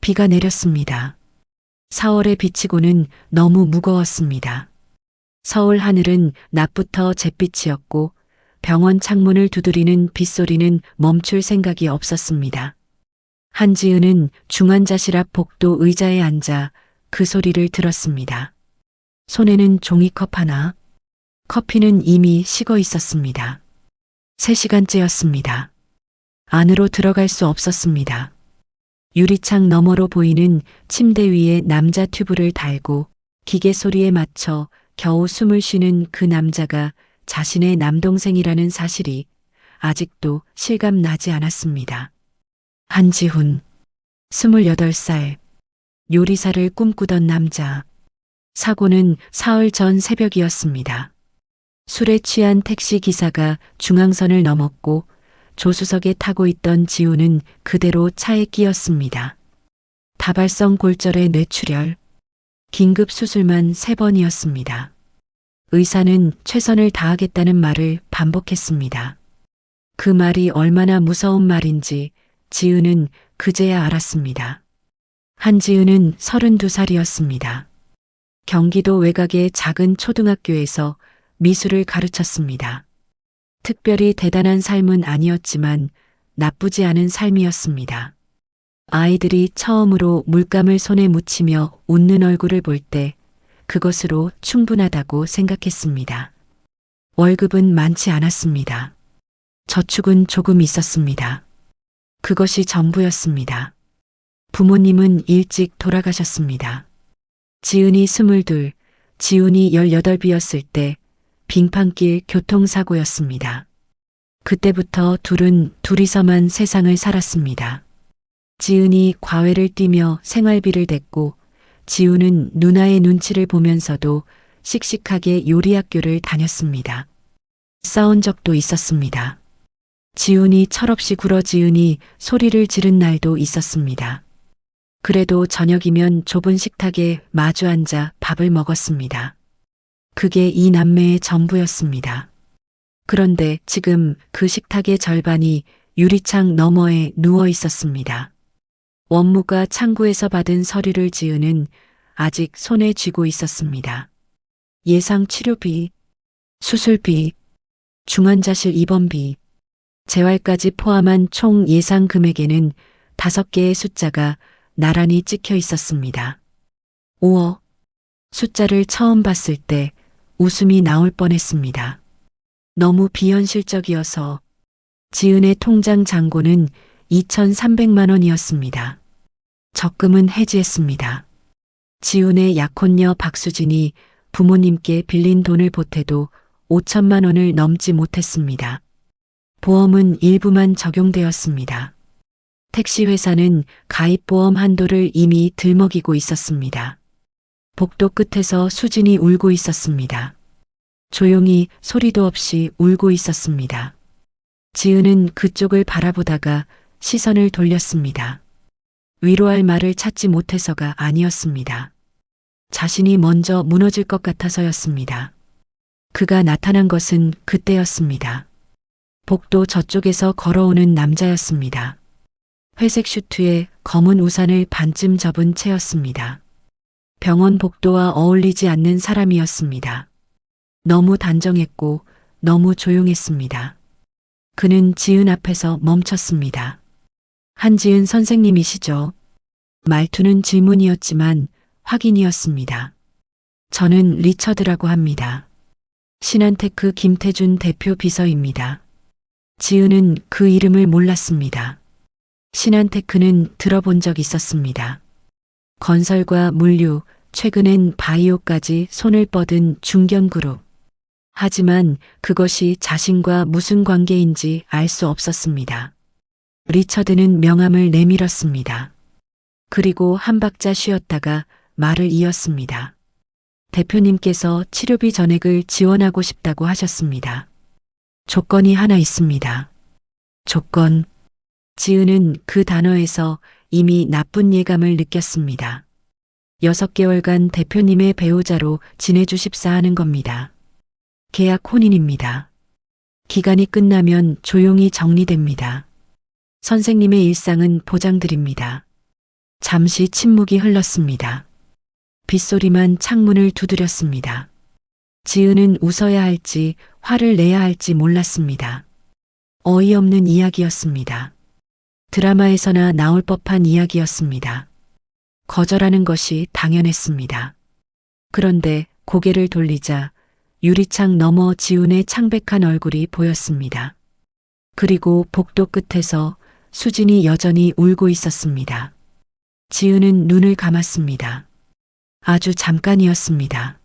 비가 내렸습니다. 4월의 비치고는 너무 무거웠습니다. 서울 하늘은 낮부터 잿빛이었고 병원 창문을 두드리는 빗소리는 멈출 생각이 없었습니다. 한지은은 중환자실 앞 복도 의자에 앉아 그 소리를 들었습니다. 손에는 종이컵 하나, 커피는 이미 식어 있었습니다. 3시간째였습니다. 안으로 들어갈 수 없었습니다. 유리창 너머로 보이는 침대 위에 남자 튜브를 달고 기계 소리에 맞춰 겨우 숨을 쉬는 그 남자가 자신의 남동생이라는 사실이 아직도 실감 나지 않았습니다. 한지훈, 28살, 요리사를 꿈꾸던 남자. 사고는 사흘 전 새벽이었습니다. 술에 취한 택시 기사가 중앙선을 넘었고 조수석에 타고 있던 지우는 그대로 차에 끼었습니다. 다발성 골절의 뇌출혈, 긴급 수술만 3번이었습니다. 의사는 최선을 다하겠다는 말을 반복했습니다. 그 말이 얼마나 무서운 말인지 지은은 그제야 알았습니다. 한지은은 32살이었습니다. 경기도 외곽의 작은 초등학교에서 미술을 가르쳤습니다. 특별히 대단한 삶은 아니었지만 나쁘지 않은 삶이었습니다. 아이들이 처음으로 물감을 손에 묻히며 웃는 얼굴을 볼 때 그것으로 충분하다고 생각했습니다. 월급은 많지 않았습니다. 저축은 조금 있었습니다. 그것이 전부였습니다. 부모님은 일찍 돌아가셨습니다. 지은이 22, 지훈이 18이었을 때 빙판길 교통사고였습니다. 그때부터 둘은 둘이서만 세상을 살았습니다. 지은이 과외를 뛰며 생활비를 댔고 지훈은 누나의 눈치를 보면서도 씩씩하게 요리학교를 다녔습니다. 싸운 적도 있었습니다. 지훈이 철없이 굴어 지은이 소리를 지른 날도 있었습니다. 그래도 저녁이면 좁은 식탁에 마주 앉아 밥을 먹었습니다. 그게 이 남매의 전부였습니다. 그런데 지금 그 식탁의 절반이 유리창 너머에 누워 있었습니다. 원무가 창구에서 받은 서류를 지은은 아직 손에 쥐고 있었습니다. 예상 치료비, 수술비, 중환자실 입원비, 재활까지 포함한 총 예상 금액에는 5개의 숫자가 나란히 찍혀 있었습니다. 5억. 숫자를 처음 봤을 때 웃음이 나올 뻔했습니다. 너무 비현실적이어서. 지은의 통장 잔고는 2,300만 원이었습니다. 적금은 해지했습니다. 지훈의 약혼녀 박수진이 부모님께 빌린 돈을 보태도 5천만 원을 넘지 못했습니다. 보험은 일부만 적용되었습니다. 택시회사는 가입보험 한도를 이미 들먹이고 있었습니다. 복도 끝에서 수진이 울고 있었습니다. 조용히 소리도 없이 울고 있었습니다. 지은은 그쪽을 바라보다가 시선을 돌렸습니다. 위로할 말을 찾지 못해서가 아니었습니다. 자신이 먼저 무너질 것 같아서였습니다. 그가 나타난 것은 그때였습니다. 복도 저쪽에서 걸어오는 남자였습니다. 회색 슈트에 검은 우산을 반쯤 접은 채였습니다. 병원 복도와 어울리지 않는 사람이었습니다. 너무 단정했고 너무 조용했습니다. 그는 지은 앞에서 멈췄습니다. 한지은 선생님이시죠? 말투는 질문이었지만 확인이었습니다. 저는 리처드라고 합니다. 신한테크 김태준 대표 비서입니다. 지은은 그 이름을 몰랐습니다. 신한테크는 들어본 적 있었습니다. 건설과 물류, 최근엔 바이오까지 손을 뻗은 중견그룹. 하지만 그것이 자신과 무슨 관계인지 알 수 없었습니다. 리처드는 명함을 내밀었습니다. 그리고 한 박자 쉬었다가 말을 이었습니다. 대표님께서 치료비 전액을 지원하고 싶다고 하셨습니다. 조건이 하나 있습니다. 조건. 지은은 그 단어에서 이미 나쁜 예감을 느꼈습니다. 6개월간 대표님의 배우자로 지내주십사 하는 겁니다. 계약 혼인입니다. 기간이 끝나면 조용히 정리됩니다. 선생님의 일상은 보장드립니다. 잠시 침묵이 흘렀습니다. 빗소리만 창문을 두드렸습니다. 지은은 웃어야 할지 화를 내야 할지 몰랐습니다. 어이없는 이야기였습니다. 드라마에서나 나올 법한 이야기였습니다. 거절하는 것이 당연했습니다. 그런데 고개를 돌리자 유리창 너머 지훈의 창백한 얼굴이 보였습니다. 그리고 복도 끝에서 수진이 여전히 울고 있었습니다. 지은은 눈을 감았습니다. 아주 잠깐이었습니다.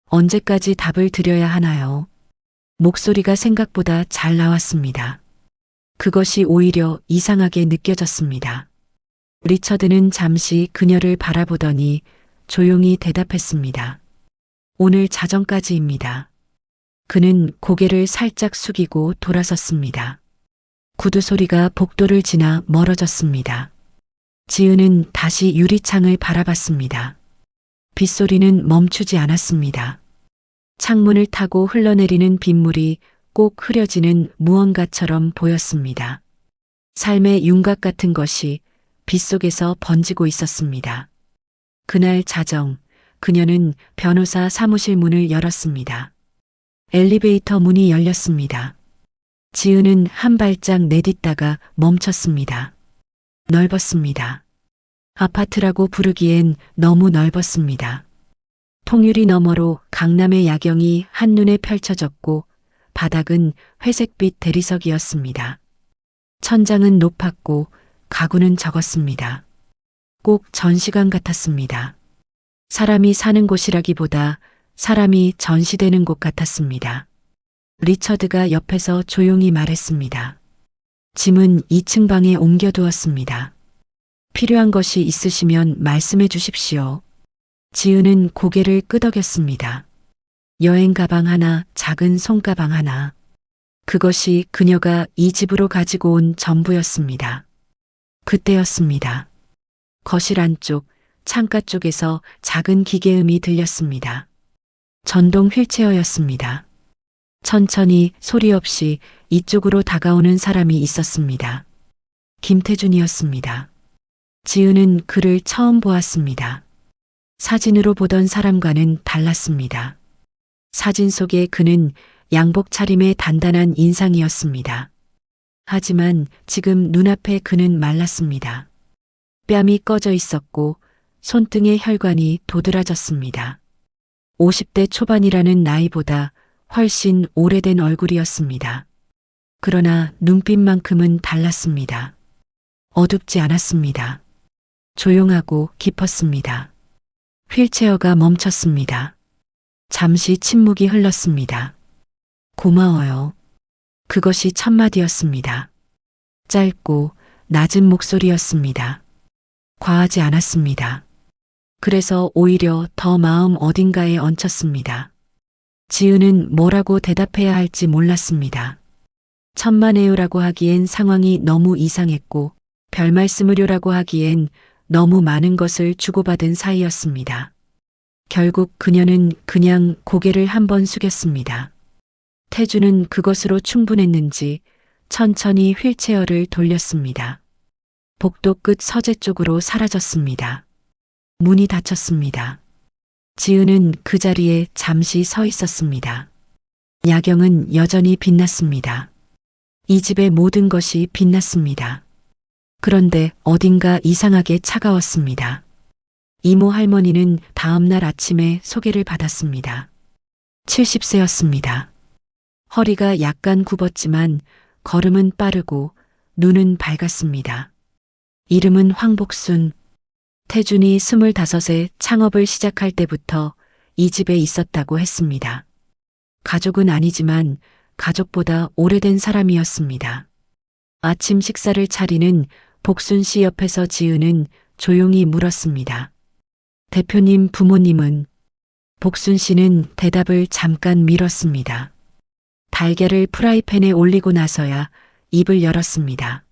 언제까지 답을 드려야 하나요? 목소리가 생각보다 잘 나왔습니다. 그것이 오히려 이상하게 느껴졌습니다. 리처드는 잠시 그녀를 바라보더니 조용히 대답했습니다. 오늘 자정까지입니다. 그는 고개를 살짝 숙이고 돌아섰습니다. 구두 소리가 복도를 지나 멀어졌습니다. 지은은 다시 유리창을 바라봤습니다. 빗소리는 멈추지 않았습니다. 창문을 타고 흘러내리는 빗물이 꼭 흐려지는 무언가처럼 보였습니다. 삶의 윤곽 같은 것이 빗속에서 번지고 있었습니다. 그날 자정, 그녀는 변호사 사무실 문을 열었습니다. 엘리베이터 문이 열렸습니다. 지은은 한 발짝 내딛다가 멈췄습니다. 넓었습니다. 아파트라고 부르기엔 너무 넓었습니다. 통유리 너머로 강남의 야경이 한눈에 펼쳐졌고 바닥은 회색빛 대리석이었습니다. 천장은 높았고 가구는 적었습니다. 꼭 전시관 같았습니다. 사람이 사는 곳이라기보다 사람이 전시되는 곳 같았습니다. 리처드가 옆에서 조용히 말했습니다. 짐은 2층 방에 옮겨두었습니다. 필요한 것이 있으시면 말씀해 주십시오. 지은은 고개를 끄덕였습니다. 여행 가방 하나, 작은 손가방 하나. 그것이 그녀가 이 집으로 가지고 온 전부였습니다. 그때였습니다. 거실 안쪽, 창가 쪽에서 작은 기계음이 들렸습니다. 전동 휠체어였습니다. 천천히 소리 없이 이쪽으로 다가오는 사람이 있었습니다. 김태준이었습니다. 지은은 그를 처음 보았습니다. 사진으로 보던 사람과는 달랐습니다. 사진 속의 그는 양복 차림의 단단한 인상이었습니다. 하지만 지금 눈앞에 그는 말랐습니다. 뺨이 꺼져 있었고 손등의 혈관이 도드라졌습니다. 50대 초반이라는 나이보다 훨씬 오래된 얼굴이었습니다. 그러나 눈빛만큼은 달랐습니다. 어둡지 않았습니다. 조용하고 깊었습니다. 휠체어가 멈췄습니다. 잠시 침묵이 흘렀습니다. 고마워요. 그것이 첫 마디였습니다. 짧고 낮은 목소리였습니다. 과하지 않았습니다. 그래서 오히려 더 마음 어딘가에 얹혔습니다. 지은은 뭐라고 대답해야 할지 몰랐습니다. 천만에요라고 하기엔 상황이 너무 이상했고 별 말씀을요라고 하기엔 너무 많은 것을 주고받은 사이였습니다. 결국 그녀는 그냥 고개를 한번 숙였습니다. 태주는 그것으로 충분했는지 천천히 휠체어를 돌렸습니다. 복도 끝 서재 쪽으로 사라졌습니다. 문이 닫혔습니다. 지은은 그 자리에 잠시 서 있었습니다. 야경은 여전히 빛났습니다. 이 집의 모든 것이 빛났습니다. 그런데 어딘가 이상하게 차가웠습니다. 이모 할머니는 다음날 아침에 소개를 받았습니다. 70세였습니다. 허리가 약간 굽었지만 걸음은 빠르고 눈은 밝았습니다. 이름은 황복순. 태준이 25에 창업을 시작할 때부터 이 집에 있었다고 했습니다. 가족은 아니지만 가족보다 오래된 사람이었습니다. 아침 식사를 차리는 복순 씨 옆에서 지은은 조용히 물었습니다. 대표님 부모님은? 복순 씨는 대답을 잠깐 미뤘습니다. 달걀을 프라이팬에 올리고 나서야 입을 열었습니다.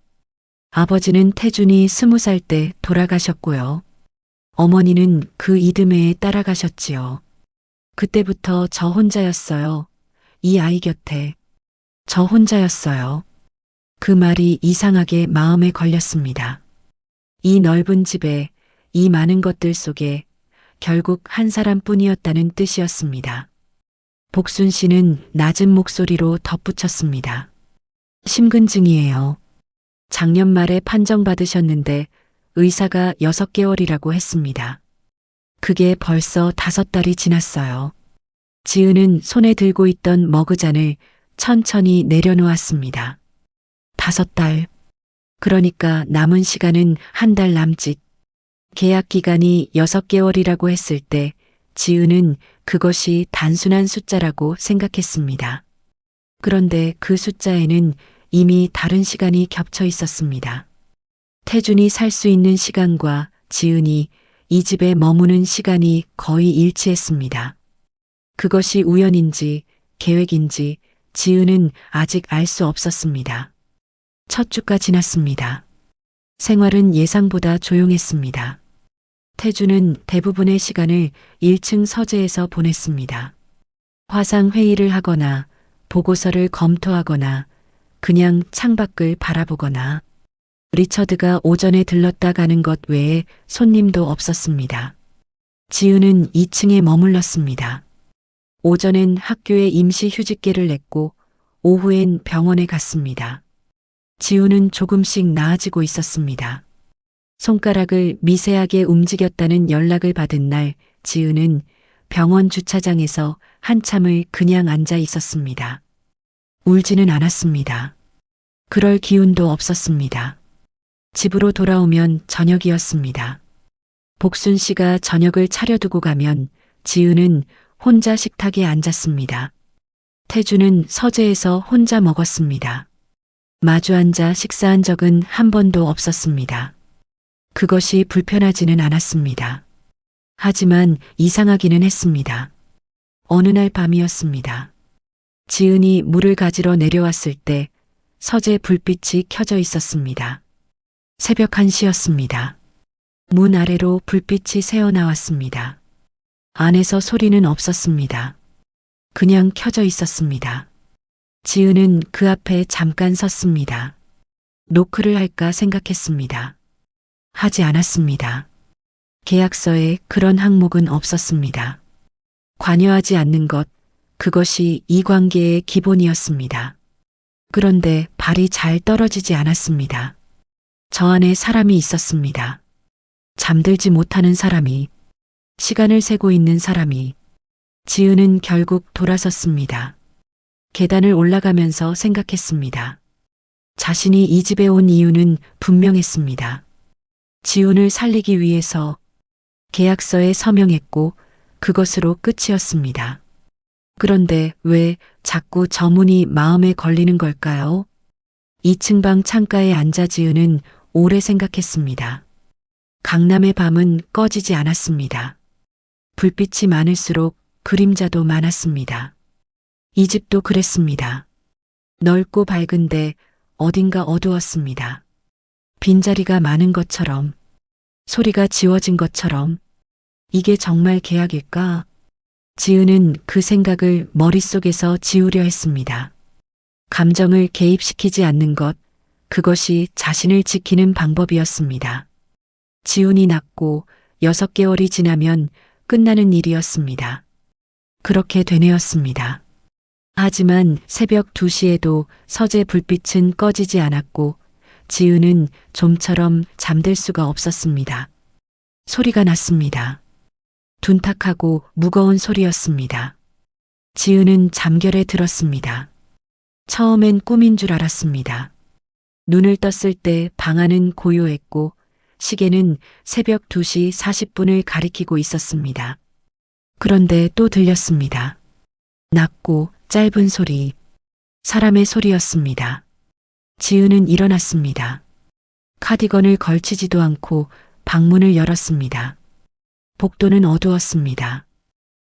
아버지는 태준이 20살 때 돌아가셨고요. 어머니는 그 이듬해에 따라가셨지요. 그때부터 저 혼자였어요. 이 아이 곁에. 저 혼자였어요. 그 말이 이상하게 마음에 걸렸습니다. 이 넓은 집에 이 많은 것들 속에 결국 한 사람뿐이었다는 뜻이었습니다. 복순 씨는 낮은 목소리로 덧붙였습니다. 심근증이에요. 작년 말에 판정받으셨는데 의사가 6개월이라고 했습니다. 그게 벌써 5달이 지났어요. 지은은 손에 들고 있던 머그잔을 천천히 내려놓았습니다. 5달. 그러니까 남은 시간은 1달 남짓. 계약 기간이 6개월이라고 했을 때 지은은 그것이 단순한 숫자라고 생각했습니다. 그런데 그 숫자에는 이미 다른 시간이 겹쳐 있었습니다. 태준이 살 수 있는 시간과 지은이 이 집에 머무는 시간이 거의 일치했습니다. 그것이 우연인지 계획인지 지은은 아직 알 수 없었습니다. 첫 주가 지났습니다. 생활은 예상보다 조용했습니다. 태준은 대부분의 시간을 1층 서재에서 보냈습니다. 화상 회의를 하거나 보고서를 검토하거나 그냥 창밖을 바라보거나 리처드가 오전에 들렀다 가는 것 외에 손님도 없었습니다. 지은은 2층에 머물렀습니다. 오전엔 학교에 임시 휴직계를 냈고 오후엔 병원에 갔습니다. 지우는 조금씩 나아지고 있었습니다. 손가락을 미세하게 움직였다는 연락을 받은 날 지은은 병원 주차장에서 한참을 그냥 앉아 있었습니다. 울지는 않았습니다. 그럴 기운도 없었습니다. 집으로 돌아오면 저녁이었습니다. 복순 씨가 저녁을 차려두고 가면 지은은 혼자 식탁에 앉았습니다. 태주는 서재에서 혼자 먹었습니다. 마주 앉아 식사한 적은 한 번도 없었습니다. 그것이 불편하지는 않았습니다. 하지만 이상하기는 했습니다. 어느 날 밤이었습니다. 지은이 물을 가지러 내려왔을 때 서재 불빛이 켜져 있었습니다. 새벽 1시였습니다. 문 아래로 불빛이 새어나왔습니다. 안에서 소리는 없었습니다. 그냥 켜져 있었습니다. 지은은 그 앞에 잠깐 섰습니다. 노크를 할까 생각했습니다. 하지 않았습니다. 계약서에 그런 항목은 없었습니다. 관여하지 않는 것, 그것이 이 관계의 기본이었습니다. 그런데 발이 잘 떨어지지 않았습니다. 저 안에 사람이 있었습니다. 잠들지 못하는 사람이, 시간을 세고 있는 사람이. 지은은 결국 돌아섰습니다. 계단을 올라가면서 생각했습니다. 자신이 이 집에 온 이유는 분명했습니다. 지훈을 살리기 위해서 계약서에 서명했고 그것으로 끝이었습니다. 그런데 왜 자꾸 저 문이 마음에 걸리는 걸까요? 2층 방 창가에 앉아 지은은 오래 생각했습니다. 강남의 밤은 꺼지지 않았습니다. 불빛이 많을수록 그림자도 많았습니다. 이 집도 그랬습니다. 넓고 밝은데 어딘가 어두웠습니다. 빈자리가 많은 것처럼, 소리가 지워진 것처럼. 이게 정말 계약일까? 지은은 그 생각을 머릿속에서 지우려 했습니다. 감정을 개입시키지 않는 것, 그것이 자신을 지키는 방법이었습니다. 지훈이 낳고 6개월이 지나면 끝나는 일이었습니다. 그렇게 되뇌었습니다. 하지만 새벽 2시에도 서재 불빛은 꺼지지 않았고 지은은 좀처럼 잠들 수가 없었습니다. 소리가 났습니다. 둔탁하고 무거운 소리였습니다. 지은은 잠결에 들었습니다. 처음엔 꿈인 줄 알았습니다. 눈을 떴을 때 방 안은 고요했고 시계는 새벽 2시 40분을 가리키고 있었습니다. 그런데 또 들렸습니다. 낮고 짧은 소리, 사람의 소리였습니다. 지은은 일어났습니다. 카디건을 걸치지도 않고 방문을 열었습니다. 복도는 어두웠습니다.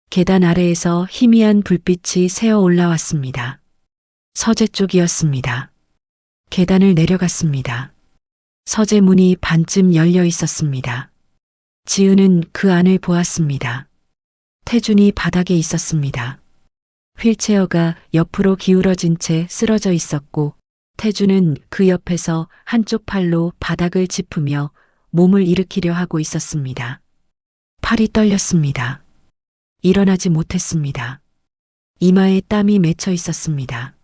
계단 아래에서 희미한 불빛이 새어 올라왔습니다. 서재 쪽이었습니다. 계단을 내려갔습니다. 서재 문이 반쯤 열려 있었습니다. 지은은 그 안을 보았습니다. 태준이 바닥에 있었습니다. 휠체어가 옆으로 기울어진 채 쓰러져 있었고 태준은 그 옆에서 한쪽 팔로 바닥을 짚으며 몸을 일으키려 하고 있었습니다. 팔이 떨렸습니다. 일어나지 못했습니다. 이마에 땀이 맺혀 있었습니다.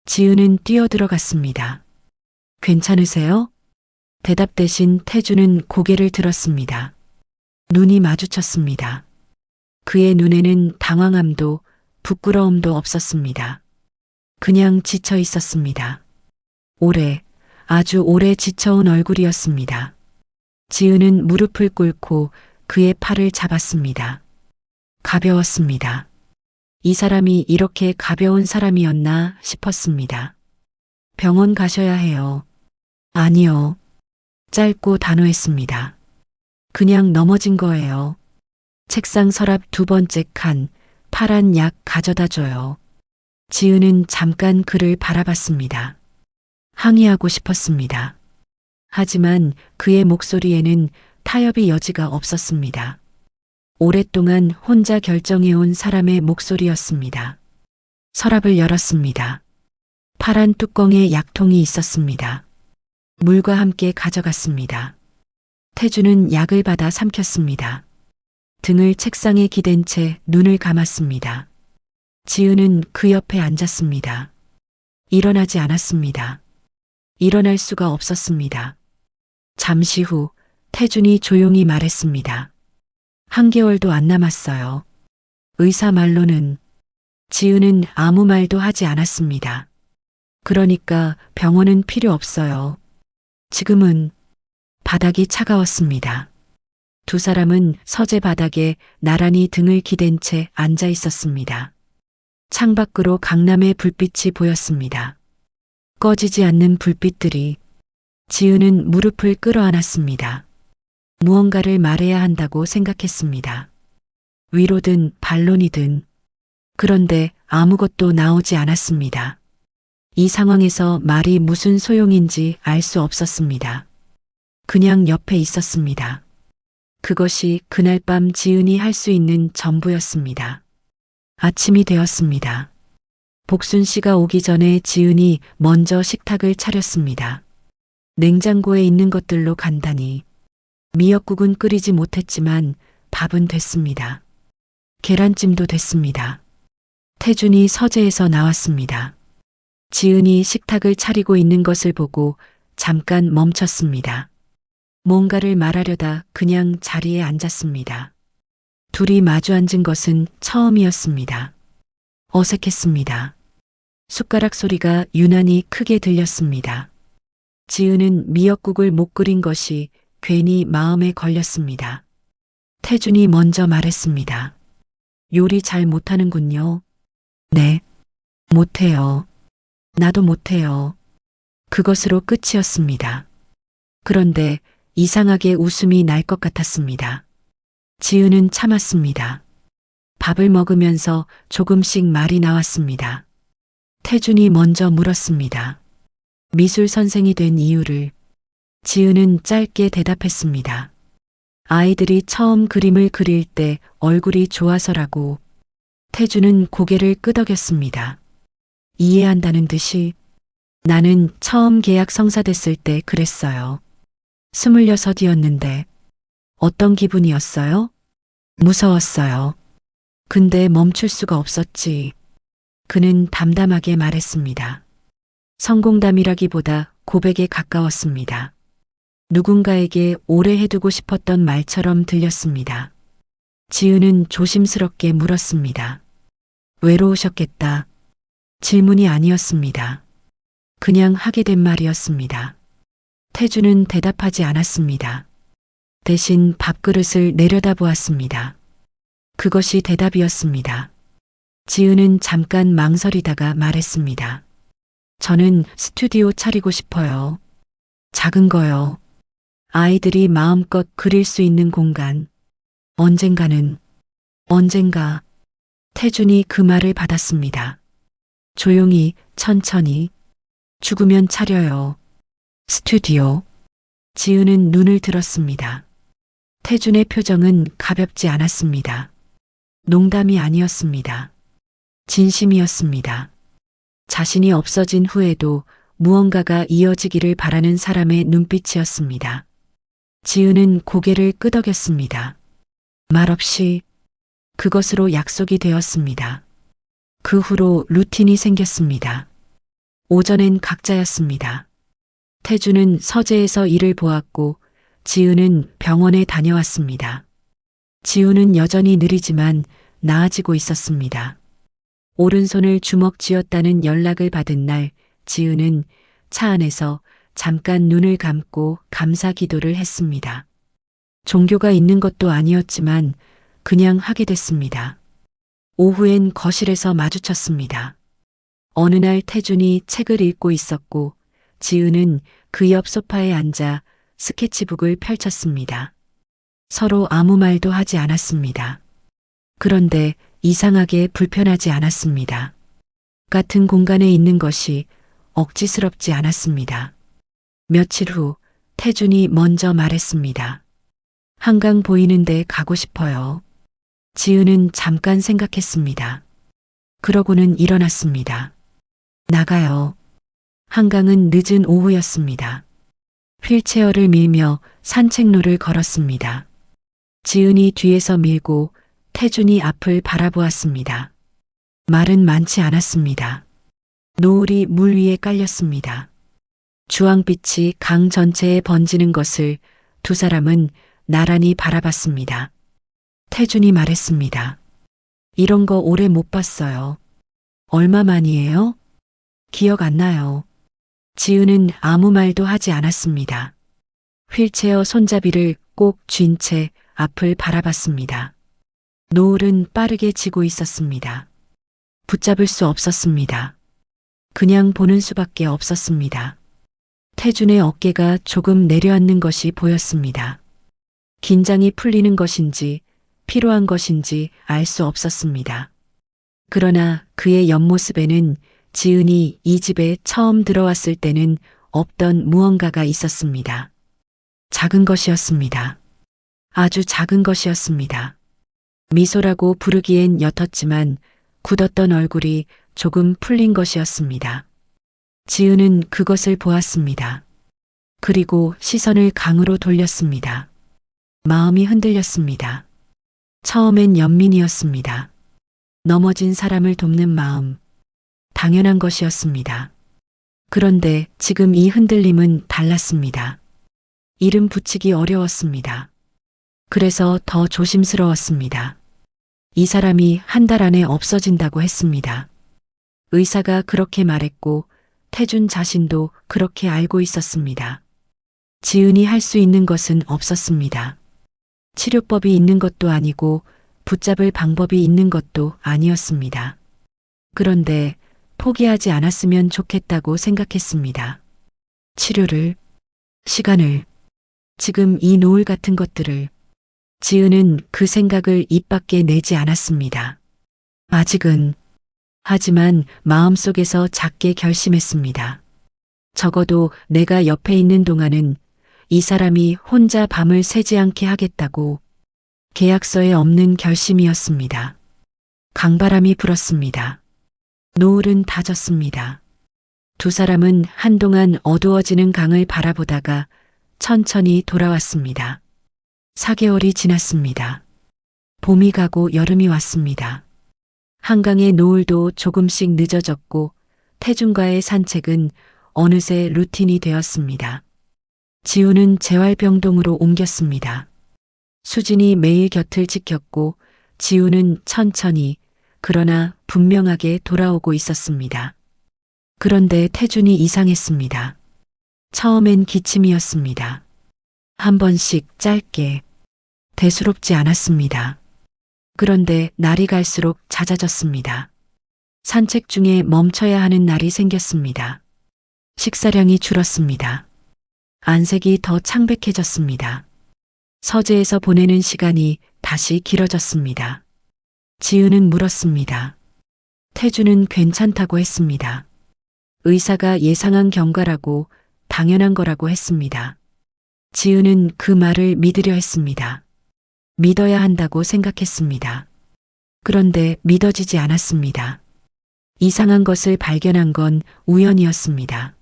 지은은 뛰어들어갔습니다. 괜찮으세요? 대답 대신 태주는 고개를 들었습니다. 눈이 마주쳤습니다. 그의 눈에는 당황함도 부끄러움도 없었습니다. 그냥 지쳐 있었습니다. 아주 오래 지쳐온 얼굴이었습니다. 지은은 무릎을 꿇고 그의 팔을 잡았습니다. 가벼웠습니다. 이 사람이 이렇게 가벼운 사람이었나 싶었습니다. 병원 가셔야 해요. 아니요. 짧고 단호했습니다. 그냥 넘어진 거예요. 책상 서랍 두 번째 칸, 파란 약 가져다 줘요. 지은은 잠깐 그를 바라봤습니다. 항의하고 싶었습니다. 하지만 그의 목소리에는 타협의 여지가 없었습니다. 오랫동안 혼자 결정해온 사람의 목소리였습니다. 서랍을 열었습니다. 파란 뚜껑에 약통이 있었습니다. 물과 함께 가져갔습니다. 태주는 약을 받아 삼켰습니다. 등을 책상에 기댄 채 눈을 감았습니다. 지은은 그 옆에 앉았습니다. 일어나지 않았습니다. 일어날 수가 없었습니다. 잠시 후 태준이 조용히 말했습니다. 한개월도 안 남았어요. 의사 말로는. 지은은 아무 말도 하지 않았습니다. 그러니까 병원은 필요 없어요. 지금은. 바닥이 차가웠습니다. 두 사람은 서재 바닥에 나란히 등을 기댄 채 앉아 있었습니다. 창밖으로 강남의 불빛이 보였습니다. 꺼지지 않는 불빛들이. 지은은 무릎을 끌어안았습니다. 무언가를 말해야 한다고 생각했습니다. 위로든 반론이든. 그런데 아무것도 나오지 않았습니다. 이 상황에서 말이 무슨 소용인지 알 수 없었습니다. 그냥 옆에 있었습니다. 그것이 그날 밤 지은이 할 수 있는 전부였습니다. 아침이 되었습니다. 복순 씨가 오기 전에 지은이 먼저 식탁을 차렸습니다. 냉장고에 있는 것들로 간단히. 미역국은 끓이지 못했지만 밥은 됐습니다. 계란찜도 됐습니다. 태준이 서재에서 나왔습니다. 지은이 식탁을 차리고 있는 것을 보고 잠깐 멈췄습니다. 뭔가를 말하려다 그냥 자리에 앉았습니다. 둘이 마주 앉은 것은 처음이었습니다. 어색했습니다. 숟가락 소리가 유난히 크게 들렸습니다. 지은은 미역국을 못 끓인 것이 괜히 마음에 걸렸습니다. 태준이 먼저 말했습니다. 요리 잘 못하는군요. 네, 못해요. 나도 못해요. 그것으로 끝이었습니다. 그런데 이상하게 웃음이 날 것 같았습니다. 지은은 참았습니다. 밥을 먹으면서 조금씩 말이 나왔습니다. 태준이 먼저 물었습니다. 미술 선생이 된 이유를. 지은은 짧게 대답했습니다. 아이들이 처음 그림을 그릴 때 얼굴이 좋아서라고. 태준은 고개를 끄덕였습니다. 이해한다는 듯이. 나는 처음 계약 성사됐을 때 그랬어요. 26이었는데. 어떤 기분이었어요? 무서웠어요. 근데 멈출 수가 없었지. 그는 담담하게 말했습니다. 성공담이라기보다 고백에 가까웠습니다. 누군가에게 오래 해두고 싶었던 말처럼 들렸습니다. 지은은 조심스럽게 물었습니다. 외로우셨겠다. 질문이 아니었습니다. 그냥 하게 된 말이었습니다. 태주는 대답하지 않았습니다. 대신 밥그릇을 내려다보았습니다. 그것이 대답이었습니다. 지은은 잠깐 망설이다가 말했습니다. 저는 스튜디오 차리고 싶어요. 작은 거요. 아이들이 마음껏 그릴 수 있는 공간. 언젠가. 태준이 그 말을 받았습니다. 조용히, 천천히. 죽으면 차려요. 스튜디오. 지은은 눈을 들었습니다. 태준의 표정은 가볍지 않았습니다. 농담이 아니었습니다. 진심이었습니다. 자신이 없어진 후에도 무언가가 이어지기를 바라는 사람의 눈빛이었습니다. 지은은 고개를 끄덕였습니다. 말없이 그것으로 약속이 되었습니다. 그 후로 루틴이 생겼습니다. 오전엔 각자였습니다. 태주는 서재에서 일을 보았고 지은은 병원에 다녀왔습니다. 지우는 여전히 느리지만 나아지고 있었습니다. 오른손을 주먹 쥐었다는 연락을 받은 날 지은은 차 안에서 잠깐 눈을 감고 감사 기도를 했습니다. 종교가 있는 것도 아니었지만 그냥 하게 됐습니다. 오후엔 거실에서 마주쳤습니다. 어느 날 태준이 책을 읽고 있었고 지은은 그 옆 소파에 앉아 스케치북을 펼쳤습니다. 서로 아무 말도 하지 않았습니다. 그런데 이상하게 불편하지 않았습니다. 같은 공간에 있는 것이 억지스럽지 않았습니다. 며칠 후 태준이 먼저 말했습니다. 한강 보이는데 가고 싶어요. 지은은 잠깐 생각했습니다. 그러고는 일어났습니다. 나가요. 한강은 늦은 오후였습니다. 휠체어를 밀며 산책로를 걸었습니다. 지은이 뒤에서 밀고 태준이 앞을 바라보았습니다. 말은 많지 않았습니다. 노을이 물 위에 깔렸습니다. 주황빛이 강 전체에 번지는 것을 두 사람은 나란히 바라봤습니다. 태준이 말했습니다. 이런 거 오래 못 봤어요. 얼마만이에요? 기억 안 나요. 지은은 아무 말도 하지 않았습니다. 휠체어 손잡이를 꼭 쥔 채 앞을 바라봤습니다. 노을은 빠르게 지고 있었습니다. 붙잡을 수 없었습니다. 그냥 보는 수밖에 없었습니다. 태준의 어깨가 조금 내려앉는 것이 보였습니다. 긴장이 풀리는 것인지 필요한 것인지 알 수 없었습니다. 그러나 그의 옆모습에는 지은이 이 집에 처음 들어왔을 때는 없던 무언가가 있었습니다. 작은 것이었습니다. 아주 작은 것이었습니다. 미소라고 부르기엔 옅었지만 굳었던 얼굴이 조금 풀린 것이었습니다. 지은은 그것을 보았습니다. 그리고 시선을 강으로 돌렸습니다. 마음이 흔들렸습니다. 처음엔 연민이었습니다. 넘어진 사람을 돕는 마음. 당연한 것이었습니다. 그런데 지금 이 흔들림은 달랐습니다. 이름 붙이기 어려웠습니다. 그래서 더 조심스러웠습니다. 이 사람이 한 달 안에 없어진다고 했습니다. 의사가 그렇게 말했고 태준 자신도 그렇게 알고 있었습니다. 지은이 할 수 있는 것은 없었습니다. 치료법이 있는 것도 아니고 붙잡을 방법이 있는 것도 아니었습니다. 그런데 포기하지 않았으면 좋겠다고 생각했습니다. 치료를, 시간을, 지금 이 노을 같은 것들을. 지은은 그 생각을 입 밖에 내지 않았습니다. 아직은. 하지만 마음속에서 작게 결심했습니다. 적어도 내가 옆에 있는 동안은 이 사람이 혼자 밤을 새지 않게 하겠다고. 계약서에 없는 결심이었습니다. 강바람이 불었습니다. 노을은 다졌습니다. 두 사람은 한동안 어두워지는 강을 바라보다가 천천히 돌아왔습니다. 4개월이 지났습니다. 봄이 가고 여름이 왔습니다. 한강의 노을도 조금씩 늦어졌고 태준과의 산책은 어느새 루틴이 되었습니다. 지우는 재활병동으로 옮겼습니다. 수진이 매일 곁을 지켰고 지우는 천천히 그러나 분명하게 돌아오고 있었습니다. 그런데 태준이 이상했습니다. 처음엔 기침이었습니다. 한 번씩 짧게. 대수롭지 않았습니다. 그런데 날이 갈수록 잦아졌습니다. 산책 중에 멈춰야 하는 날이 생겼습니다. 식사량이 줄었습니다. 안색이 더 창백해졌습니다. 서재에서 보내는 시간이 다시 길어졌습니다. 지은은 물었습니다. 태준은 괜찮다고 했습니다. 의사가 예상한 경과라고 당연한 거라고 했습니다. 지은은 그 말을 믿으려 했습니다. 믿어야 한다고 생각했습니다. 그런데 믿어지지 않았습니다. 이상한 것을 발견한 건 우연이었습니다.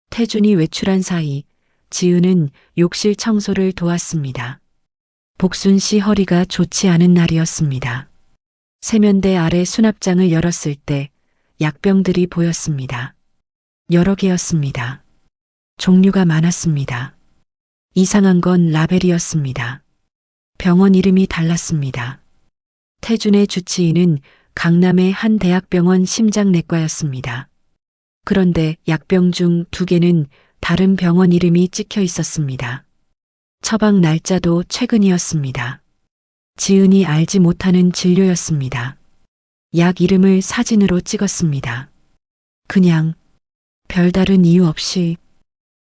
태준이 외출한 사이 지은은 욕실 청소를 도왔습니다. 복순 씨 허리가 좋지 않은 날이었습니다. 세면대 아래 수납장을 열었을 때 약병들이 보였습니다. 여러 개였습니다. 종류가 많았습니다. 이상한 건 라벨이었습니다. 병원 이름이 달랐습니다. 태준의 주치의는 강남의 한 대학병원 심장내과였습니다. 그런데 약병 중 2개는 다른 병원 이름이 찍혀 있었습니다. 처방 날짜도 최근이었습니다. 지은이 알지 못하는 진료였습니다. 약 이름을 사진으로 찍었습니다. 그냥 별다른 이유 없이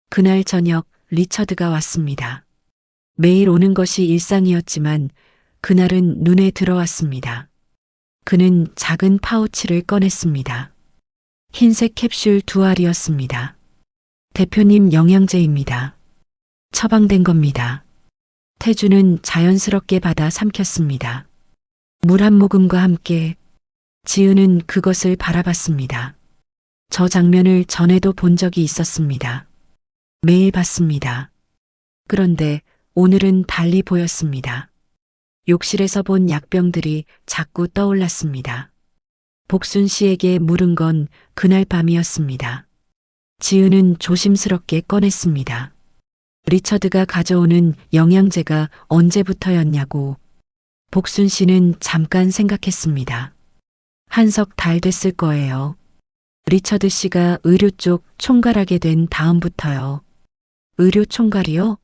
그날 저녁 리처드가 왔습니다. 매일 오는 것이 일상이었지만 그날은 눈에 들어왔습니다. 그는 작은 파우치를 꺼냈습니다. 흰색 캡슐 2알이었습니다. 대표님 영양제입니다. 처방된 겁니다. 태주는 자연스럽게 받아 삼켰습니다. 물 한 모금과 함께 지은은 그것을 바라봤습니다. 저 장면을 전에도 본 적이 있었습니다. 매일 봤습니다. 그런데 오늘은 달리 보였습니다. 욕실에서 본 약병들이 자꾸 떠올랐습니다. 복순 씨에게 물은 건 그날 밤이었습니다. 지은은 조심스럽게 꺼냈습니다. 리처드가 가져오는 영양제가 언제부터였냐고. 복순 씨는 잠깐 생각했습니다. 한 석 달 됐을 거예요. 리처드 씨가 의료 쪽 총괄하게 된 다음부터요. 의료 총괄이요?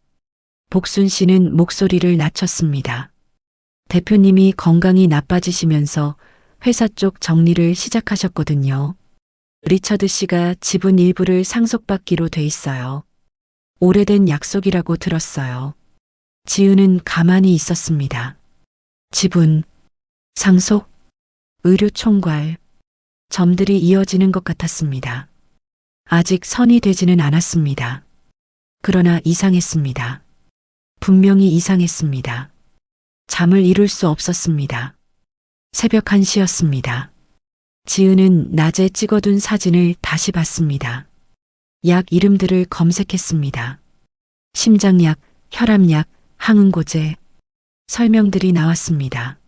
복순 씨는 목소리를 낮췄습니다. 대표님이 건강이 나빠지시면서 회사 쪽 정리를 시작하셨거든요. 리처드 씨가 지분 일부를 상속받기로 돼 있어요. 오래된 약속이라고 들었어요. 지은은 가만히 있었습니다. 지분, 상속, 의료 총괄, 점들이 이어지는 것 같았습니다. 아직 선이 되지는 않았습니다. 그러나 이상했습니다. 분명히 이상했습니다. 잠을 이룰 수 없었습니다. 새벽 1시였습니다. 지은은 낮에 찍어둔 사진을 다시 봤습니다. 약 이름들을 검색했습니다. 심장약, 혈압약, 항응고제. 설명들이 나왔습니다.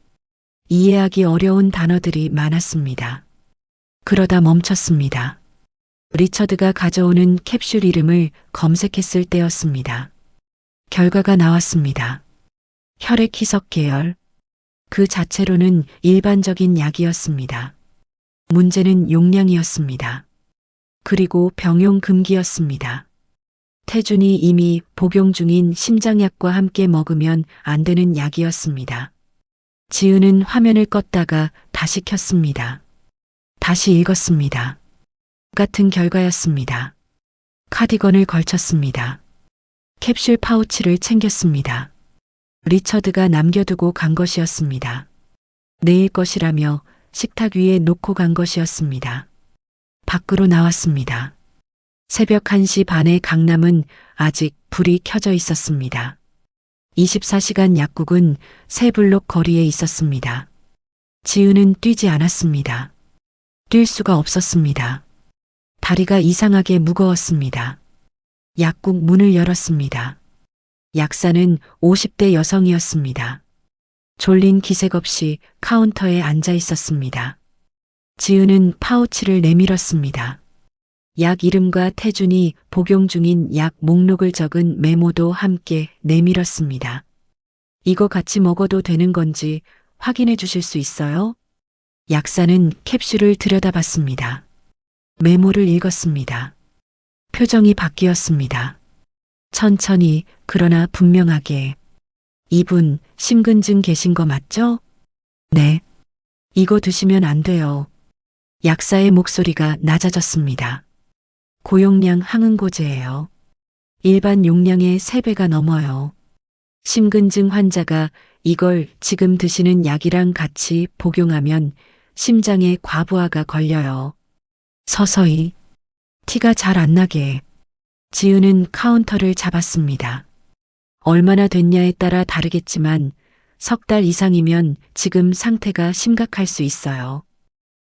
이해하기 어려운 단어들이 많았습니다. 그러다 멈췄습니다. 리처드가 가져오는 캡슐 이름을 검색했을 때였습니다. 결과가 나왔습니다. 혈액 희석 계열. 그 자체로는 일반적인 약이었습니다. 문제는 용량이었습니다. 그리고 병용 금기였습니다. 태준이 이미 복용 중인 심장약과 함께 먹으면 안 되는 약이었습니다. 지은은 화면을 껐다가 다시 켰습니다. 다시 읽었습니다. 같은 결과였습니다. 카디건을 걸쳤습니다. 캡슐 파우치를 챙겼습니다. 리처드가 남겨두고 간 것이었습니다. 내일 것이라며 식탁 위에 놓고 간 것이었습니다. 밖으로 나왔습니다. 새벽 1시 반에 강남은 아직 불이 켜져 있었습니다. 24시간 약국은 세 블록 거리에 있었습니다. 지은은 뛰지 않았습니다. 뛸 수가 없었습니다. 다리가 이상하게 무거웠습니다. 약국 문을 열었습니다. 약사는 50대 여성이었습니다. 졸린 기색 없이 카운터에 앉아 있었습니다. 지은은 파우치를 내밀었습니다. 약 이름과 태준이 복용 중인 약 목록을 적은 메모도 함께 내밀었습니다. 이거 같이 먹어도 되는 건지 확인해 주실 수 있어요? 약사는 캡슐을 들여다봤습니다. 메모를 읽었습니다. 표정이 바뀌었습니다. 천천히 그러나 분명하게. 이분 심근증 계신 거 맞죠? 네. 이거 드시면 안 돼요. 약사의 목소리가 낮아졌습니다. 고용량 항응고제예요. 일반 용량의 3배가 넘어요. 심근증 환자가 이걸 지금 드시는 약이랑 같이 복용하면 심장에 과부하가 걸려요. 서서히, 티가 잘 안 나게. 지은은 카운터를 잡았습니다. 얼마나 됐냐에 따라 다르겠지만 석 달 이상이면 지금 상태가 심각할 수 있어요.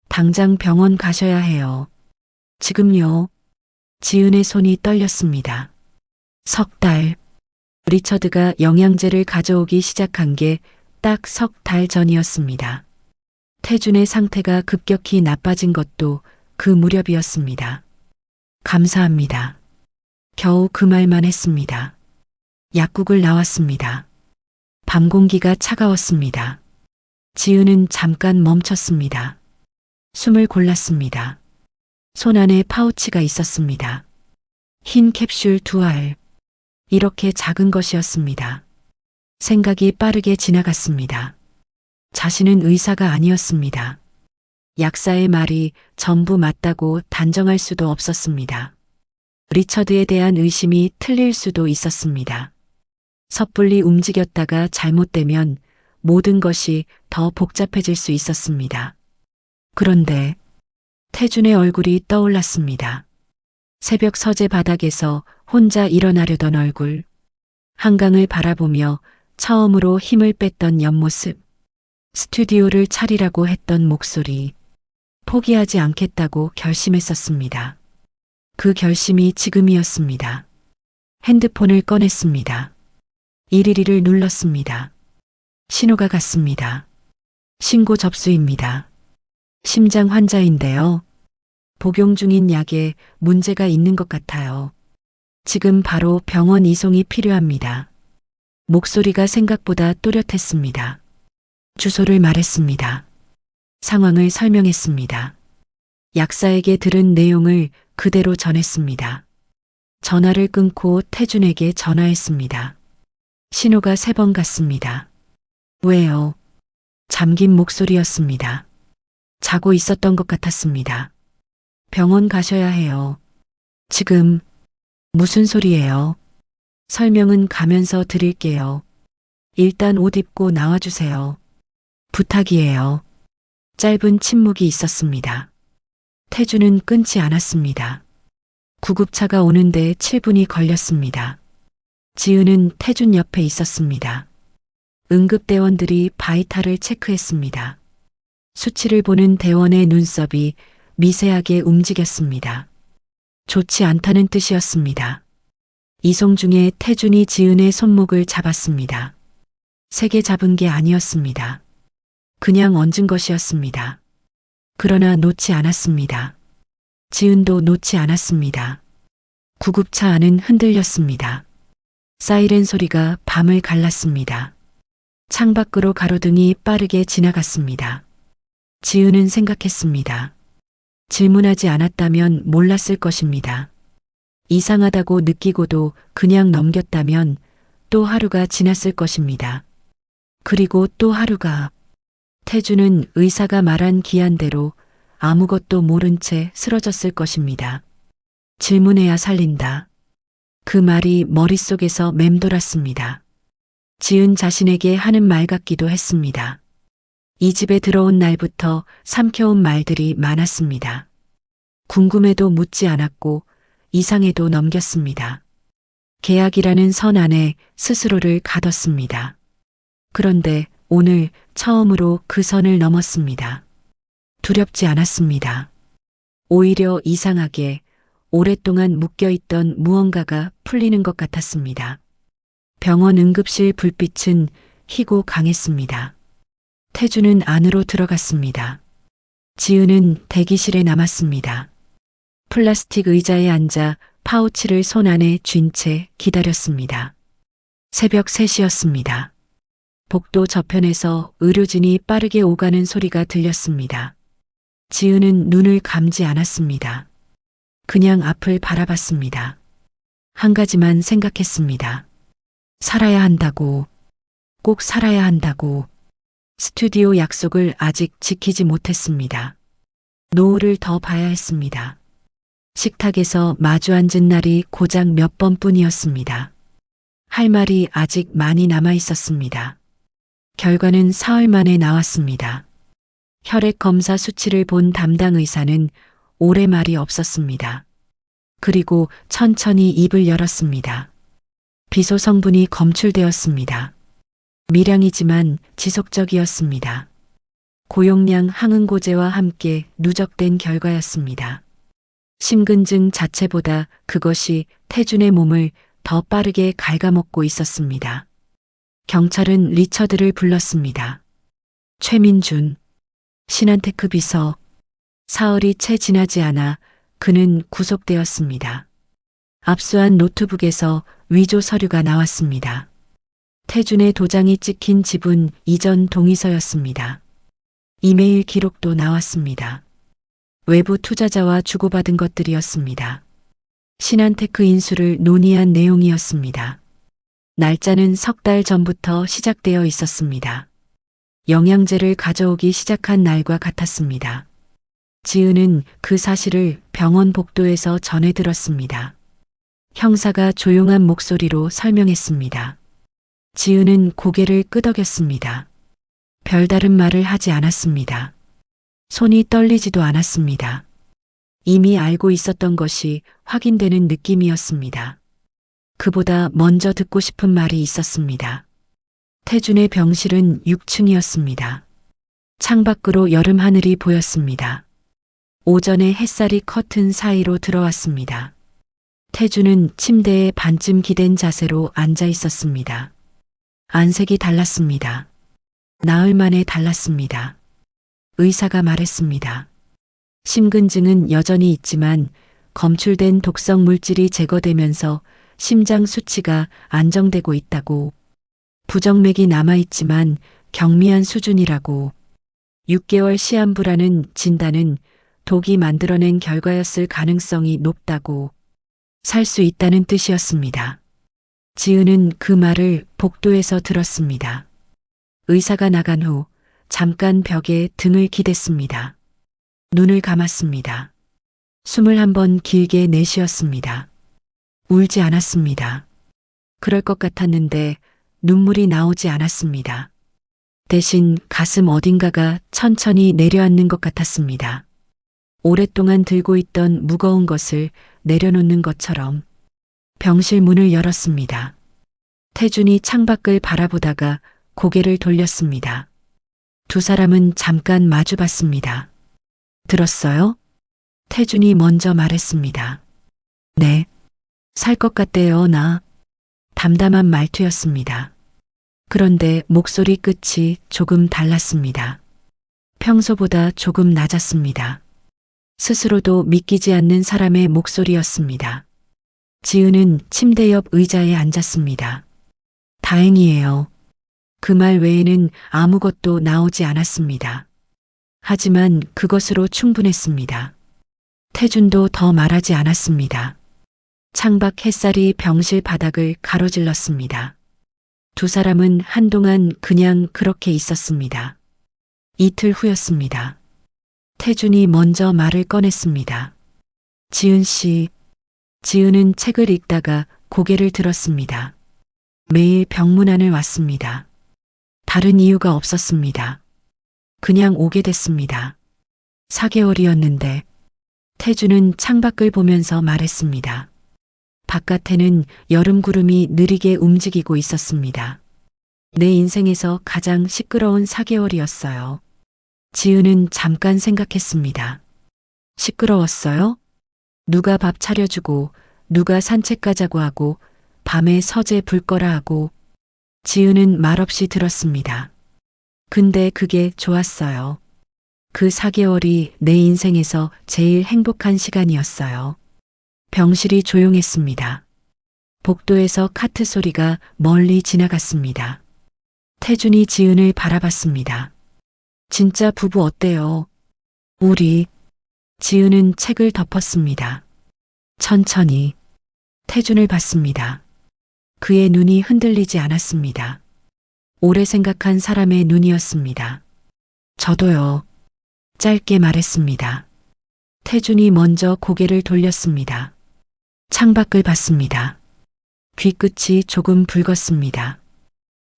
당장 병원 가셔야 해요. 지금요. 지은의 손이 떨렸습니다. 석 달. 리처드가 영양제를 가져오기 시작한 게 딱 석 달 전이었습니다. 태준의 상태가 급격히 나빠진 것도 그 무렵이었습니다. 감사합니다. 겨우 그 말만 했습니다. 약국을 나왔습니다. 밤 공기가 차가웠습니다. 지은은 잠깐 멈췄습니다. 숨을 골랐습니다. 손 안에 파우치가 있었습니다. 흰 캡슐 2알. 이렇게 작은 것이었습니다. 생각이 빠르게 지나갔습니다. 자신은 의사가 아니었습니다. 약사의 말이 전부 맞다고 단정할 수도 없었습니다. 리처드에 대한 의심이 틀릴 수도 있었습니다. 섣불리 움직였다가 잘못되면 모든 것이 더 복잡해질 수 있었습니다. 그런데 태준의 얼굴이 떠올랐습니다. 새벽 서재 바닥에서 혼자 일어나려던 얼굴, 한강을 바라보며 처음으로 힘을 뺐던 옆모습, 스튜디오를 차리라고 했던 목소리, 포기하지 않겠다고 결심했었습니다. 그 결심이 지금이었습니다. 핸드폰을 꺼냈습니다. 112를 눌렀습니다. 신호가 갔습니다. 신고 접수입니다. 심장 환자인데요. 복용 중인 약에 문제가 있는 것 같아요. 지금 바로 병원 이송이 필요합니다. 목소리가 생각보다 또렷했습니다. 주소를 말했습니다. 상황을 설명했습니다. 약사에게 들은 내용을 그대로 전했습니다. 전화를 끊고 태준에게 전화했습니다. 신호가 3번 갔습니다. 왜요? 잠긴 목소리였습니다. 자고 있었던 것 같았습니다. 병원 가셔야 해요. 지금 무슨 소리예요? 설명은 가면서 드릴게요. 일단 옷 입고 나와주세요. 부탁이에요. 짧은 침묵이 있었습니다. 태준은 끊지 않았습니다. 구급차가 오는데 7분이 걸렸습니다. 지은은 태준 옆에 있었습니다. 응급대원들이 바이탈을 체크했습니다. 수치를 보는 대원의 눈썹이 미세하게 움직였습니다. 좋지 않다는 뜻이었습니다. 이송 중에 태준이 지은의 손목을 잡았습니다. 세게 잡은 게 아니었습니다. 그냥 얹은 것이었습니다. 그러나 놓지 않았습니다. 지은도 놓지 않았습니다. 구급차 안은 흔들렸습니다. 사이렌 소리가 밤을 갈랐습니다. 창밖으로 가로등이 빠르게 지나갔습니다. 지은은 생각했습니다. 질문하지 않았다면 몰랐을 것입니다. 이상하다고 느끼고도 그냥 넘겼다면 또 하루가 지났을 것입니다. 그리고 또 하루가. 태준은 의사가 말한 기한대로 아무것도 모른 채 쓰러졌을 것입니다. 질문해야 살린다. 그 말이 머릿속에서 맴돌았습니다. 지은 자신에게 하는 말 같기도 했습니다. 이 집에 들어온 날부터 삼켜온 말들이 많았습니다. 궁금해도 묻지 않았고 이상해도 넘겼습니다. 계약이라는 선 안에 스스로를 가뒀습니다. 그런데 오늘 처음으로 그 선을 넘었습니다. 두렵지 않았습니다. 오히려 이상하게 오랫동안 묶여있던 무언가가 풀리는 것 같았습니다. 병원 응급실 불빛은 희고 강했습니다. 태준은 안으로 들어갔습니다. 지은은 대기실에 남았습니다. 플라스틱 의자에 앉아 파우치를 손 안에 쥔 채 기다렸습니다. 새벽 3시였습니다. 복도 저편에서 의료진이 빠르게 오가는 소리가 들렸습니다. 지은은 눈을 감지 않았습니다. 그냥 앞을 바라봤습니다. 한 가지만 생각했습니다. 살아야 한다고, 꼭 살아야 한다고. 스튜디오 약속을 아직 지키지 못했습니다. 노을을 더 봐야 했습니다. 식탁에서 마주 앉은 날이 고작 몇 번뿐이었습니다. 할 말이 아직 많이 남아 있었습니다. 결과는 사흘 만에 나왔습니다. 혈액 검사 수치를 본 담당 의사는 오래 말이 없었습니다. 그리고 천천히 입을 열었습니다. 비소 성분이 검출되었습니다. 미량이지만 지속적이었습니다. 고용량 항응고제와 함께 누적된 결과였습니다. 심근증 자체보다 그것이 태준의 몸을 더 빠르게 갉아먹고 있었습니다. 경찰은 리처드를 불렀습니다. 최민준, 신한테크 비서. 사흘이 채 지나지 않아 그는 구속되었습니다. 압수한 노트북에서 위조 서류가 나왔습니다. 태준의 도장이 찍힌 집은 이전 동의서였습니다. 이메일 기록도 나왔습니다. 외부 투자자와 주고받은 것들이었습니다. 신한테크 인수를 논의한 내용이었습니다. 날짜는 석 달 전부터 시작되어 있었습니다. 영양제를 가져오기 시작한 날과 같았습니다. 지은은 그 사실을 병원 복도에서 전해 들었습니다. 형사가 조용한 목소리로 설명했습니다. 지은은 고개를 끄덕였습니다. 별다른 말을 하지 않았습니다. 손이 떨리지도 않았습니다. 이미 알고 있었던 것이 확인되는 느낌이었습니다. 그보다 먼저 듣고 싶은 말이 있었습니다. 태준의 병실은 6층이었습니다. 창밖으로 여름 하늘이 보였습니다. 오전에 햇살이 커튼 사이로 들어왔습니다. 태준은 침대에 반쯤 기댄 자세로 앉아 있었습니다. 안색이 달랐습니다. 나흘 만에 달랐습니다. 의사가 말했습니다. 심근증은 여전히 있지만 검출된 독성 물질이 제거되면서 심장 수치가 안정되고 있다고. 부정맥이 남아있지만 경미한 수준이라고. 6개월 시한부라는 진단은 독이 만들어낸 결과였을 가능성이 높다고. 살 수 있다는 뜻이었습니다. 지은은 그 말을 복도에서 들었습니다. 의사가 나간 후 잠깐 벽에 등을 기댔습니다. 눈을 감았습니다. 숨을 한번 길게 내쉬었습니다. 울지 않았습니다. 그럴 것 같았는데 눈물이 나오지 않았습니다. 대신 가슴 어딘가가 천천히 내려앉는 것 같았습니다. 오랫동안 들고 있던 무거운 것을 내려놓는 것처럼. 병실 문을 열었습니다. 태준이 창밖을 바라보다가 고개를 돌렸습니다. 두 사람은 잠깐 마주봤습니다. 들었어요? 태준이 먼저 말했습니다. 네. 살 것 같대요, 나. 담담한 말투였습니다. 그런데 목소리 끝이 조금 달랐습니다. 평소보다 조금 낮았습니다. 스스로도 믿기지 않는 사람의 목소리였습니다. 지은은 침대 옆 의자에 앉았습니다. 다행이에요. 그 말 외에는 아무것도 나오지 않았습니다. 하지만 그것으로 충분했습니다. 태준도 더 말하지 않았습니다. 창밖 햇살이 병실 바닥을 가로질렀습니다. 두 사람은 한동안 그냥 그렇게 있었습니다. 이틀 후였습니다. 태준이 먼저 말을 꺼냈습니다. 지은 씨. 지은은 책을 읽다가 고개를 들었습니다. 매일 병문안을 왔습니다. 다른 이유가 없었습니다. 그냥 오게 됐습니다. 4개월이었는데. 태준은 창밖을 보면서 말했습니다. 바깥에는 여름 구름이 느리게 움직이고 있었습니다. 내 인생에서 가장 시끄러운 4개월이었어요. 지은은 잠깐 생각했습니다. 시끄러웠어요? 누가 밥 차려주고, 누가 산책 가자고 하고, 밤에 서재 불 꺼라 하고. 지은은 말없이 들었습니다. 근데 그게 좋았어요. 그 4개월이 내 인생에서 제일 행복한 시간이었어요. 병실이 조용했습니다. 복도에서 카트 소리가 멀리 지나갔습니다. 태준이 지은을 바라봤습니다. 진짜 부부 어때요? 우리. 지은은 책을 덮었습니다. 천천히. 태준을 봤습니다. 그의 눈이 흔들리지 않았습니다. 오래 생각한 사람의 눈이었습니다. 저도요. 짧게 말했습니다. 태준이 먼저 고개를 돌렸습니다. 창밖을 봤습니다. 귀끝이 조금 붉었습니다.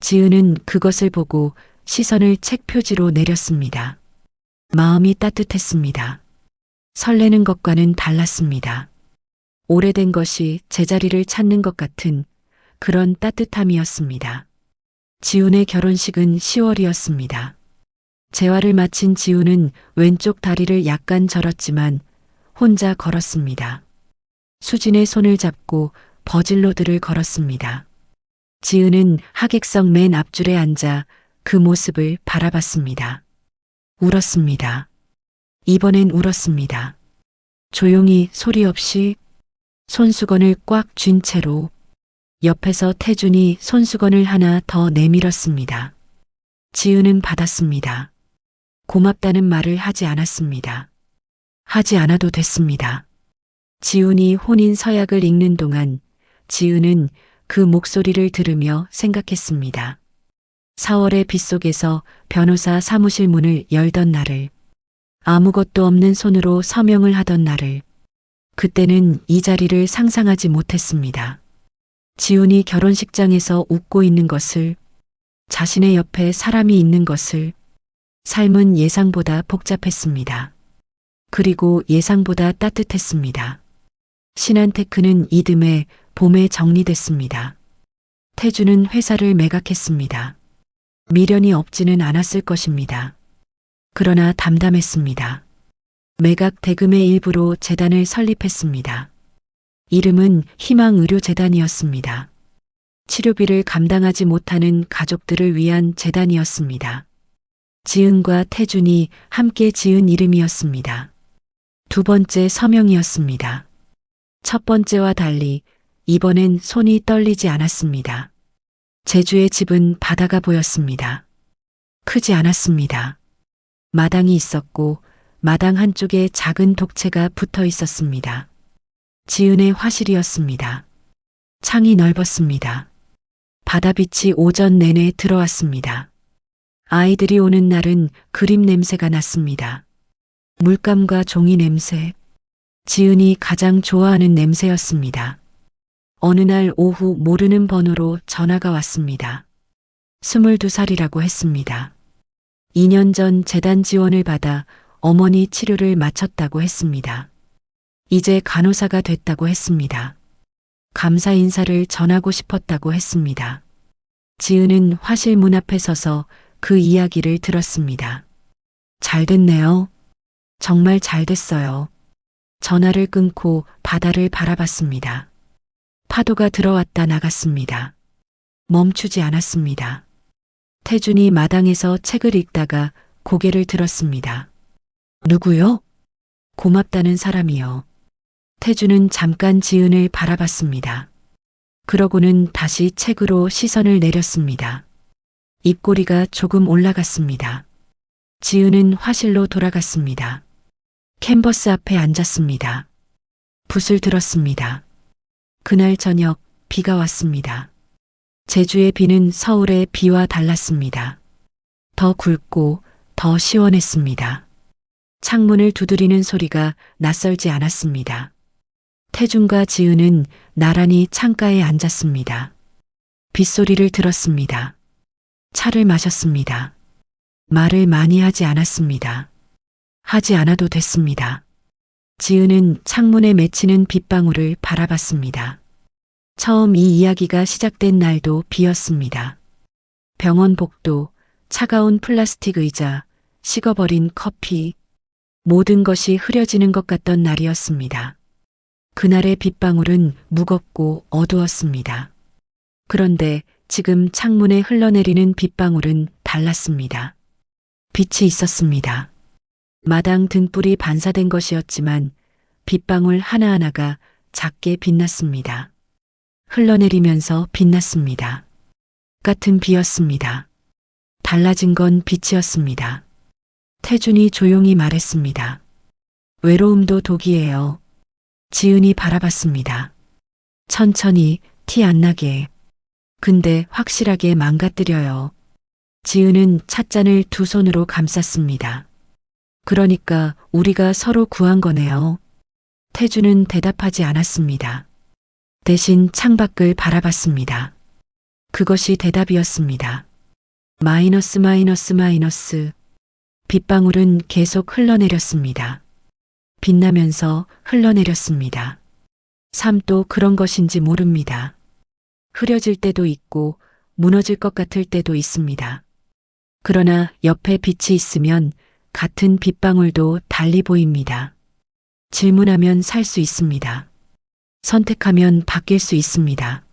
지은은 그것을 보고 시선을 책 표지로 내렸습니다. 마음이 따뜻했습니다. 설레는 것과는 달랐습니다. 오래된 것이 제자리를 찾는 것 같은 그런 따뜻함이었습니다. 지훈의 결혼식은 10월이었습니다. 재활을 마친 지훈은 왼쪽 다리를 약간 절었지만 혼자 걸었습니다. 수진의 손을 잡고 버질로드를 걸었습니다. 지은은 하객석 맨 앞줄에 앉아 그 모습을 바라봤습니다. 울었습니다. 이번엔 울었습니다. 조용히 소리 없이 손수건을 꽉 쥔 채로 옆에서 태준이 손수건을 하나 더 내밀었습니다. 지은은 받았습니다. 고맙다는 말을 하지 않았습니다. 하지 않아도 됐습니다. 지훈이 혼인 서약을 읽는 동안 지은은 그 목소리를 들으며 생각했습니다. 4월의 빗속에서 변호사 사무실 문을 열던 날을, 아무것도 없는 손으로 서명을 하던 날을, 그때는 이 자리를 상상하지 못했습니다. 지훈이 결혼식장에서 웃고 있는 것을, 자신의 옆에 사람이 있는 것을, 삶은 예상보다 복잡했습니다. 그리고 예상보다 따뜻했습니다. 신한테크는 이듬해 봄에 정리됐습니다. 태주는 회사를 매각했습니다. 미련이 없지는 않았을 것입니다. 그러나 담담했습니다. 매각 대금의 일부로 재단을 설립했습니다. 이름은 희망의료재단이었습니다. 치료비를 감당하지 못하는 가족들을 위한 재단이었습니다. 지은과 태준이 함께 지은 이름이었습니다. 두 번째 서명이었습니다. 첫 번째와 달리 이번엔 손이 떨리지 않았습니다. 제주의 집은 바다가 보였습니다. 크지 않았습니다. 마당이 있었고 마당 한쪽에 작은 독채가 붙어 있었습니다. 지은의 화실이었습니다. 창이 넓었습니다. 바다빛이 오전 내내 들어왔습니다. 아이들이 오는 날은 그림 냄새가 났습니다. 물감과 종이 냄새, 지은이 가장 좋아하는 냄새였습니다. 어느 날 오후 모르는 번호로 전화가 왔습니다. 22살이라고 했습니다. 2년 전 재단 지원을 받아 어머니 치료를 마쳤다고 했습니다. 이제 간호사가 됐다고 했습니다. 감사 인사를 전하고 싶었다고 했습니다. 지은은 화실 문 앞에 서서 그 이야기를 들었습니다. 잘 됐네요. 정말 잘 됐어요. 전화를 끊고 바다를 바라봤습니다. 파도가 들어왔다 나갔습니다. 멈추지 않았습니다. 태준이 마당에서 책을 읽다가 고개를 들었습니다. 누구요? 고맙다는 사람이요. 태준은 잠깐 지은을 바라봤습니다. 그러고는 다시 책으로 시선을 내렸습니다. 입꼬리가 조금 올라갔습니다. 지은은 화실로 돌아갔습니다. 캔버스 앞에 앉았습니다. 붓을 들었습니다. 그날 저녁 비가 왔습니다. 제주의 비는 서울의 비와 달랐습니다. 더 굵고 더 시원했습니다. 창문을 두드리는 소리가 낯설지 않았습니다. 태준과 지은은 나란히 창가에 앉았습니다. 빗소리를 들었습니다. 차를 마셨습니다. 말을 많이 하지 않았습니다. 하지 않아도 됐습니다. 지은은 창문에 맺히는 빗방울을 바라봤습니다. 처음 이 이야기가 시작된 날도 비였습니다. 병원 복도, 차가운 플라스틱 의자, 식어버린 커피, 모든 것이 흐려지는 것 같던 날이었습니다. 그날의 빗방울은 무겁고 어두웠습니다. 그런데 지금 창문에 흘러내리는 빗방울은 달랐습니다. 빛이 있었습니다. 마당 등불이 반사된 것이었지만 빗방울 하나하나가 작게 빛났습니다. 흘러내리면서 빛났습니다. 같은 비였습니다. 달라진 건 빛이었습니다. 태준이 조용히 말했습니다. 외로움도 독이에요. 지은이 바라봤습니다. 천천히 티 안 나게. 근데 확실하게 망가뜨려요. 지은은 찻잔을 두 손으로 감쌌습니다. 그러니까 우리가 서로 구한 거네요. 태준은 대답하지 않았습니다. 대신 창밖을 바라봤습니다. 그것이 대답이었습니다. 마이너스 마이너스 마이너스. 빗방울은 계속 흘러내렸습니다. 빛나면서 흘러내렸습니다. 삶도 그런 것인지 모릅니다. 흐려질 때도 있고 무너질 것 같을 때도 있습니다. 그러나 옆에 빛이 있으면 같은 빗방울도 달리 보입니다. 질문하면 살 수 있습니다. 선택하면 바뀔 수 있습니다.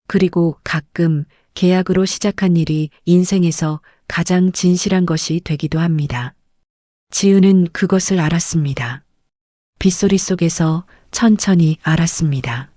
그리고 가끔 계약으로 시작한 일이 인생에서 가장 진실한 것이 되기도 합니다. 지은은 그것을 알았습니다. 빗소리 속에서 천천히 알았습니다.